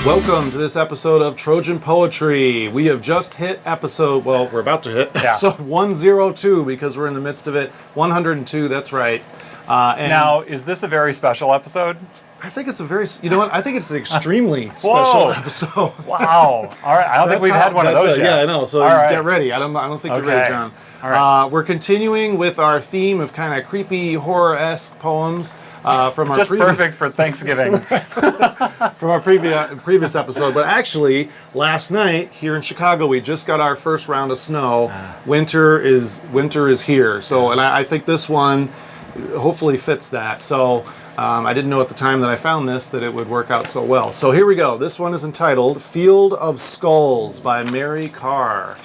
Welcome to this episode of Trojan Poetry. We have just hit episode, well, we're about to hit episode 102 because we're in the midst of it. 102, that's right. And now, is this a very special episode? I think it's a very, you know what? I think it's an extremely special episode. Wow. All right. I don't think we've had one of those yet. Yeah, I know. So get ready. I don't think you're ready, John. All right. We're continuing with our theme of kind of creepy, horror-esque poems. From our just perfect for Thanksgiving. From our previous episode. But actually, last night here in Chicago, we just got our first round of snow. Winter is here. So, and I think this one hopefully fits that. So I didn't know at the time that I found this that it would work out so well. So here we go. This one is entitled Field of Skulls by Mary Karr.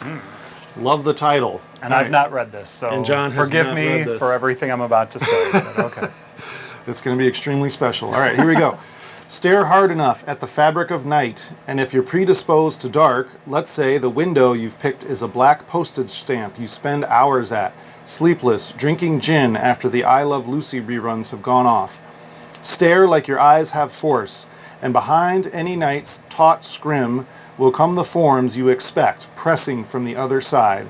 Love the title. And I've not read this, so and John has forgive not me read this. For everything I'm about to say. But okay. It's going to be extremely special. All right, here we go. Stare hard enough at the fabric of night, and if you're predisposed to dark, let's say the window you've picked is a black postage stamp you spend hours at, sleepless, drinking gin after the I Love Lucy reruns have gone off. Stare like your eyes have force, and behind any night's taut scrim will come the forms you expect, pressing from the other side.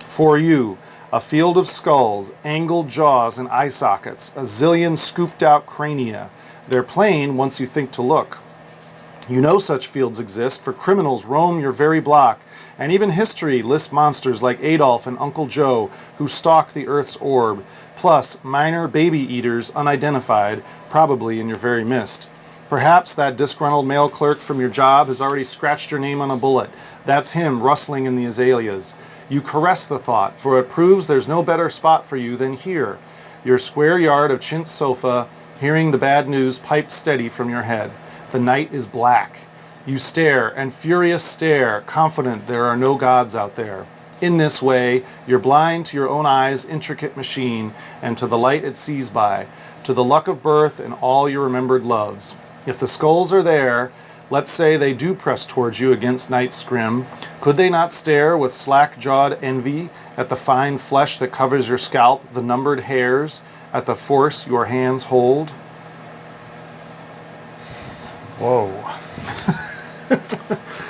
For you, a field of skulls, angled jaws and eye sockets, a zillion scooped out crania. They're plain once you think to look. You know such fields exist, for criminals roam your very block, and even history lists monsters like Adolf and Uncle Joe who stalk the earth's orb, plus minor baby eaters unidentified, probably in your very midst. Perhaps that disgruntled mail clerk from your job has already scratched your name on a bullet. That's him rustling in the azaleas. You caress the thought, for it proves there's no better spot for you than here. Your square yard of chintz sofa, hearing the bad news piped steady from your head. The night is black. You stare, and furious stare, confident there are no gods out there. In this way, you're blind to your own eye's intricate machine, and to the light it sees by, to the luck of birth and all your remembered loves. If the skulls are there, let's say they do press towards you against night's scrim. Could they not stare with slack-jawed envy at the fine flesh that covers your scalp, the numbered hairs, at the force your hands hold? Whoa.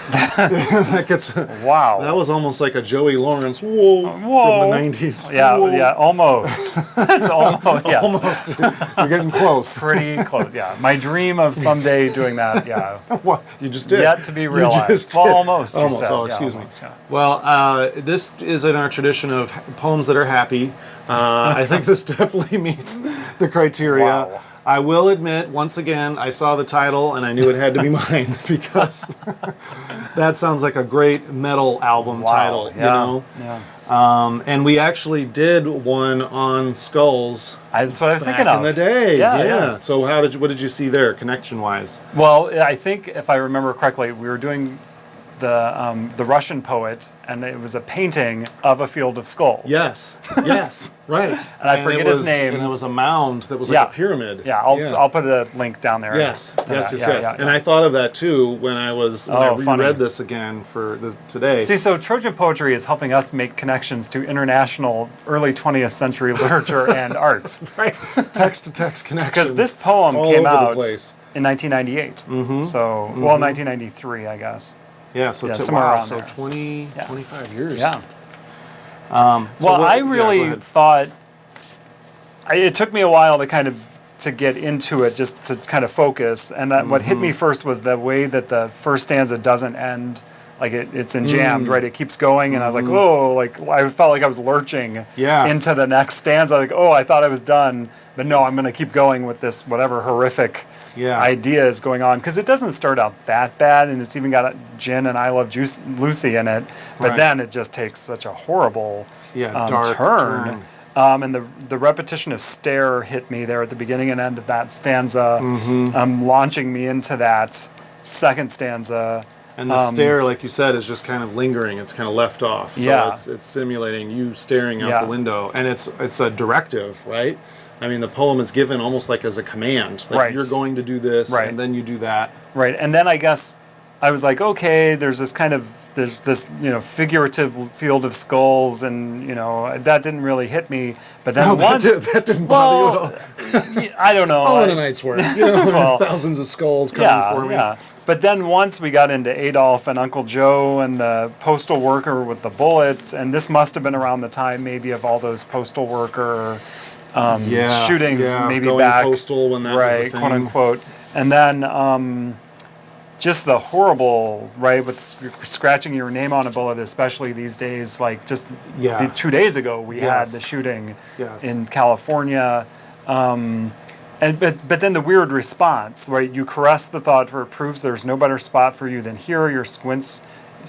That gets, wow. That was almost like a Joey Lawrence whoa. From the 90s. Yeah, whoa. Yeah, almost. That's almost, yeah. Almost. You're getting close. Pretty close, yeah. My dream of someday doing that, yeah. What? You just did. Yet to be realized. Well, almost. Almost. Said. Oh, excuse me. Almost, yeah. Well, this is in our tradition of poems that are happy. I think this definitely meets the criteria. Wow. I will admit, once again, I saw the title and I knew it had to be mine because that sounds like a great metal album title, you know? Yeah. And we actually did one on skulls. That's what I was thinking back of. in the day. Yeah. So what did you see there, connection-wise? Well, I think if I remember correctly, we were doing the Russian poet, and it was a painting of a field of skulls. Yes, right. And I forget his name. And it was a mound that was like a pyramid. Yeah, I'll put a link down there. Yes. Yeah. And I thought of that too when I reread this again for today. See, so Trojan Poetry is helping us make connections to international early 20th century literature and arts. Right. Text-to-text connections. Because this poem came out in 1998. Mm-hmm. So, 1993, I guess. Yeah, so somewhere around there. 25 years. Yeah. I really thought it took me a while to get into it, just to kind of focus. And that what hit me first was the way that the first stanza doesn't end. Like it's enjammed, right? It keeps going, and I was like, oh, like I felt like I was lurching into the next stanza. Like, oh, I thought I was done, but no, I'm going to keep going with this whatever horrific idea is going on, because it doesn't start out that bad, and it's even got gin and I Love Lucy in it, but then it just takes such a horrible dark turn. And the repetition of stare hit me there at the beginning and end of that stanza, launching me into that second stanza. And the stare, like you said, is just kind of lingering. It's kind of left off. So it's simulating you staring out the window. And it's a directive, right? I mean, the poem is given almost like as a command. Like you're going to do this, and then you do that. Right. And then I guess I was like, okay, there's this figurative field of skulls, and that didn't really hit me. But then that didn't bother you at all. I don't know. All in a night's work. Thousands of skulls coming for me. Yeah. But then once we got into Adolf and Uncle Joe and the postal worker with the bullets, and this must have been around the time maybe of all those postal worker shootings, maybe going back postal when that was a thing. quote unquote. And then just the horrible, right, with scratching your name on a bullet, especially these days, like just 2 days ago we had the shooting in California. But then the weird response, right? You caress the thought for it proves there's no better spot for you than here. Your squints,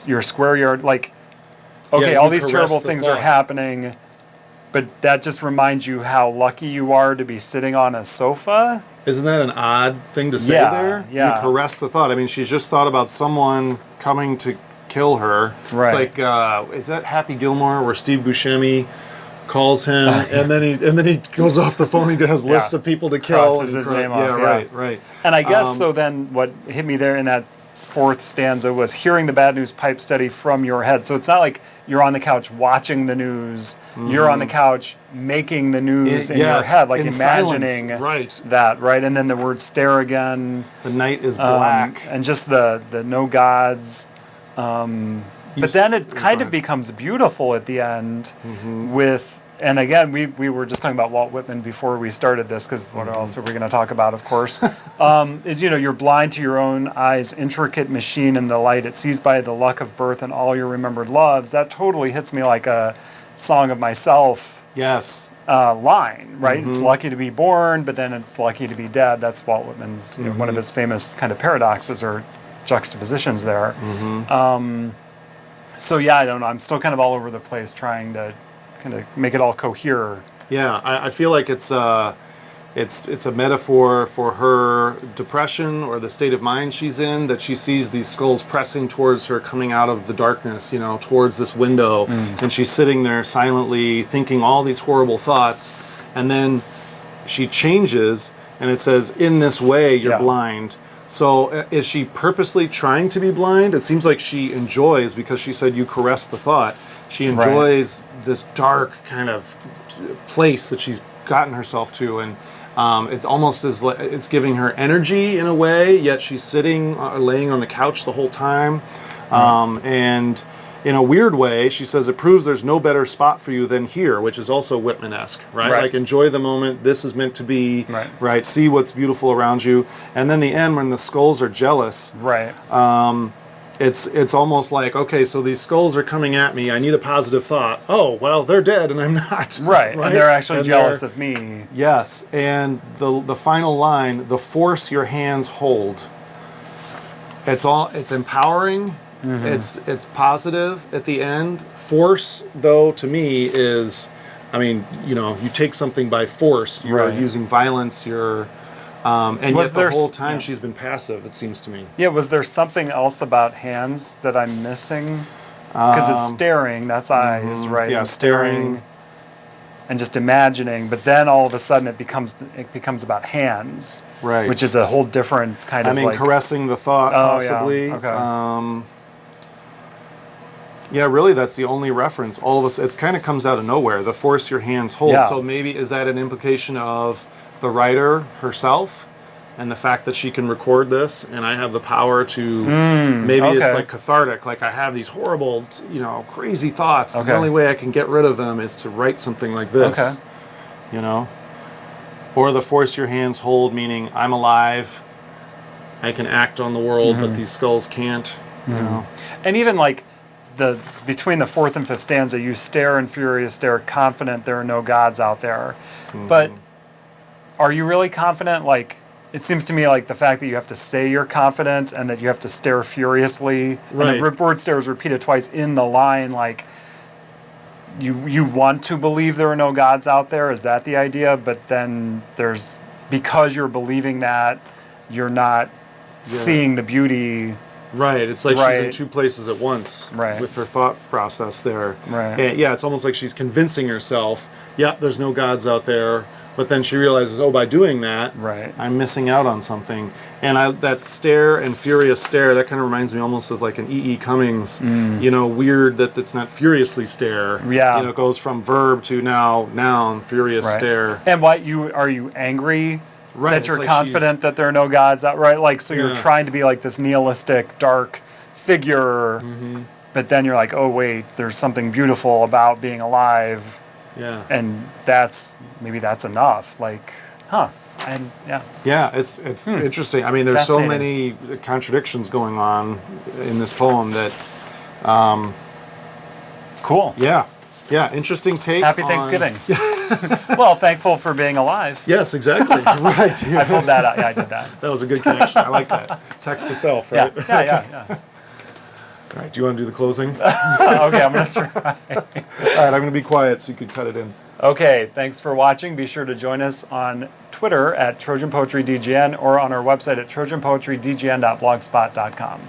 your square yard, like, okay, all these terrible things are happening, but that just reminds you how lucky you are to be sitting on a sofa. Isn't that an odd thing to say there? Yeah. You caress the thought. I mean, she's just thought about someone coming to kill her. Right. It's like, is that Happy Gilmore where Steve Buscemi calls him and then he goes off the phone. He has lists of people to kill. Crosses his name off. Right. And I guess so. Then what hit me there in that fourth stanza was hearing the bad news pipe steady from your head. So it's not like you're on the couch watching the news. You're on the couch making the news in your head, like imagining that, right? And then the word stare again. The night is black. And just the no gods. But then it kind of becomes beautiful at the end with, and again, we were just talking about Walt Whitman before we started this, because what else are we going to talk about, of course, is, you're blind to your own eyes, intricate machine in the light. It sees by the luck of birth and all your remembered loves. That totally hits me like a Song of Myself line, right? It's lucky to be born, but then it's lucky to be dead. That's Walt Whitman's, one of his famous kind of paradoxes or juxtapositions there. So I don't know. I'm still kind of all over the place trying to kind of make it all cohere. Yeah, I feel like it's a metaphor for her depression or the state of mind she's in, that she sees these skulls pressing towards her, coming out of the darkness, towards this window, and she's sitting there silently thinking all these horrible thoughts, and then she changes, and it says, "In this way, you're blind." So is she purposely trying to be blind? It seems like she enjoys, because she said you caress the thought. She enjoys this dark kind of place that she's gotten herself to, and it almost is like it's giving her energy in a way, yet she's sitting, laying on the couch the whole time. And in a weird way, she says it proves there's no better spot for you than here, which is also Whitman-esque, right? Like, enjoy the moment. This is meant to be, right? See what's beautiful around you. And then the end, when the skulls are jealous, it's almost like, okay, so these skulls are coming at me. I need a positive thought. Oh, well, they're dead, and I'm not. Right? And they're actually jealous of me. Yes, and the final line, the force your hands hold. It's empowering. It's positive at the end. Force, though, to me is, I mean, you take something by force. You're using violence. You're, and yet the whole time she's been passive, it seems to me. Yeah, was there something else about hands that I'm missing? Because it's staring, that's eyes, right? Yeah, and staring. And just imagining, but then all of a sudden it becomes about hands, right? Which is a whole different kind of. I mean, caressing the thought, possibly. Yeah. Okay. Yeah, really, that's the only reference. All of this, it kind of comes out of nowhere. The force your hands hold. Yeah. So maybe is that an implication of the writer herself, and the fact that she can record this, and I have the power to. Maybe it's like cathartic. Like, I have these horrible, crazy thoughts. The only way I can get rid of them is to write something like this. Or the force your hands hold, meaning I'm alive. I can act on the world, but these skulls can't. And even like. Between the fourth and fifth stanza, you stare and furious stare, confident there are no gods out there. But are you really confident? Like, it seems to me like the fact that you have to say you're confident and that you have to stare furiously, and the word stare is repeated twice in the line, like, you want to believe there are no gods out there, is that the idea? But then because you're believing that, you're not seeing the beauty. Right, it's like she's in two places at once with her thought process there. And it's almost like she's convincing herself, there's no gods out there, but then she realizes, by doing that, I'm missing out on something. And that stare and furious stare, that kind of reminds me almost of like an E.E. Cummings, weird that it's not furiously stare. It goes from verb to now noun, furious stare. And are you angry? Right, that it's you're like confident that there are no gods out, right? Like, so you're Yeah. trying to be like this nihilistic, dark figure, but then you're like, oh wait, there's something beautiful about being alive, Yeah. and maybe that's enough. Like, and yeah. Yeah, it's interesting. I mean, there's so many Fascinating. contradictions going on in this poem that, Cool. yeah, interesting take. Happy on- Thanksgiving. Well, thankful for being alive. Yes, exactly. Right. I pulled that out. Yeah, I did that. That was a good connection. I like that. Text to self, Yeah, right? yeah. All right. Do you want to do the closing? All Okay, I'm gonna try. right. I'm going to be quiet so you could cut it in. Okay, thanks for watching. Be sure to join us on Twitter at Trojan Poetry DGN or on our website at trojanpoetrydgn.blogspot.com.